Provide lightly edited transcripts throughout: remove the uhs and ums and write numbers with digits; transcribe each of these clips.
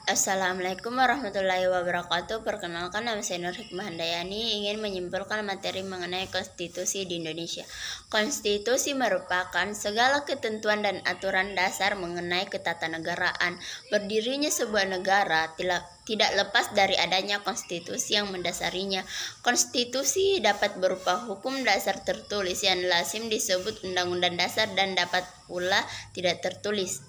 Assalamualaikum warahmatullahi wabarakatuh. Perkenalkan, nama saya Nur Hikmah Handayani, ingin menyimpulkan materi mengenai konstitusi di Indonesia. Konstitusi merupakan segala ketentuan dan aturan dasar mengenai ketatanegaraan. Berdirinya sebuah negara tidak lepas dari adanya konstitusi yang mendasarinya. Konstitusi dapat berupa hukum dasar tertulis yang lazim disebut undang-undang dasar dan dapat pula tidak tertulis.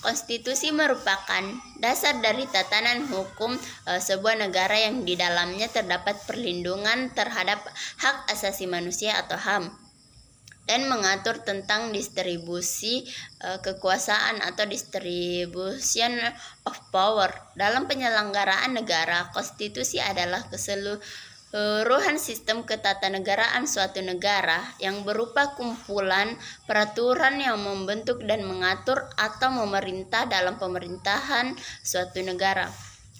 Konstitusi merupakan dasar dari tatanan hukum sebuah negara yang di dalamnya terdapat perlindungan terhadap hak asasi manusia atau HAM dan mengatur tentang distribusi kekuasaan atau distribution of power. Dalam penyelenggaraan negara, konstitusi adalah keseluruhan sistem ketatanegaraan suatu negara yang berupa kumpulan peraturan yang membentuk dan mengatur atau memerintah dalam pemerintahan suatu negara.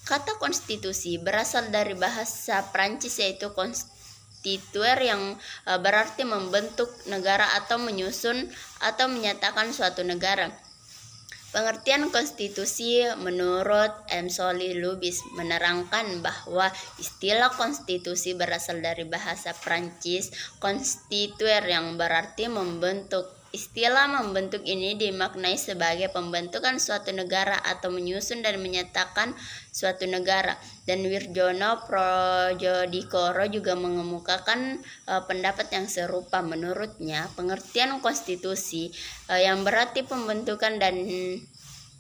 Kata konstitusi berasal dari bahasa Prancis yaitu constituer yang berarti membentuk negara atau menyusun atau menyatakan suatu negara. Pengertian konstitusi menurut M. Solly Lubis menerangkan bahwa istilah konstitusi berasal dari bahasa Prancis constituer yang berarti membentuk. Istilah membentuk ini dimaknai sebagai pembentukan suatu negara atau menyusun dan menyatakan suatu negara. Dan Wirjono Projodikoro juga mengemukakan pendapat yang serupa. Menurutnya, pengertian konstitusi yang berarti pembentukan dan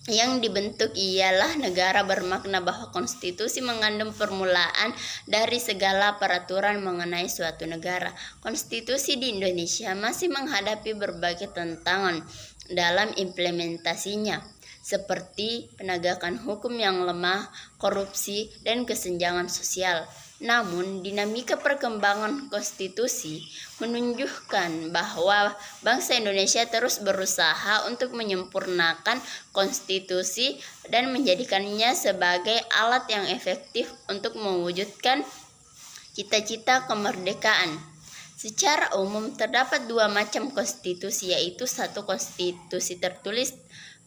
yang dibentuk ialah negara, bermakna bahwa konstitusi mengandung permulaan dari segala peraturan mengenai suatu negara. Konstitusi di Indonesia masih menghadapi berbagai tantangan dalam implementasinya, seperti penegakan hukum yang lemah, korupsi, dan kesenjangan sosial. Namun, dinamika perkembangan konstitusi menunjukkan bahwa bangsa Indonesia terus berusaha untuk menyempurnakan konstitusi dan menjadikannya sebagai alat yang efektif untuk mewujudkan cita-cita kemerdekaan. Secara umum terdapat dua macam konstitusi, yaitu satu konstitusi tertulis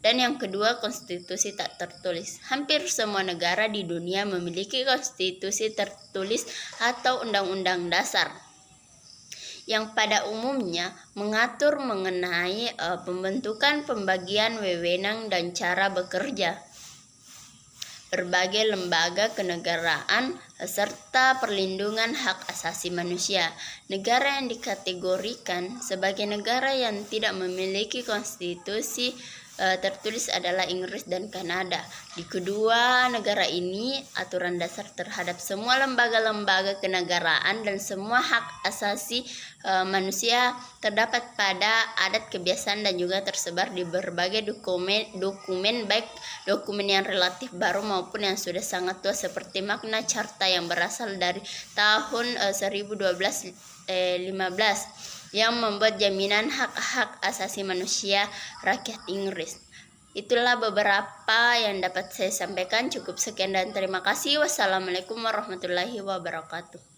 dan yang kedua konstitusi tak tertulis. Hampir semua negara di dunia memiliki konstitusi tertulis atau undang-undang dasar yang pada umumnya mengatur mengenai pembentukan, pembagian wewenang dan cara bekerja berbagai lembaga kenegaraan serta perlindungan hak asasi manusia. Negara yang dikategorikan sebagai negara yang tidak memiliki konstitusi tertulis adalah Inggris dan Kanada. Di kedua negara ini, aturan dasar terhadap semua lembaga-lembaga kenegaraan dan semua hak asasi manusia terdapat pada adat kebiasaan dan juga tersebar di berbagai dokumen baik dokumen yang relatif baru maupun yang sudah sangat tua seperti Magna Carta yang berasal dari tahun 1215 yang membuat jaminan hak-hak asasi manusia rakyat Inggris. Itulah beberapa yang dapat saya sampaikan. Cukup sekian dan terima kasih. Wassalamualaikum warahmatullahi wabarakatuh.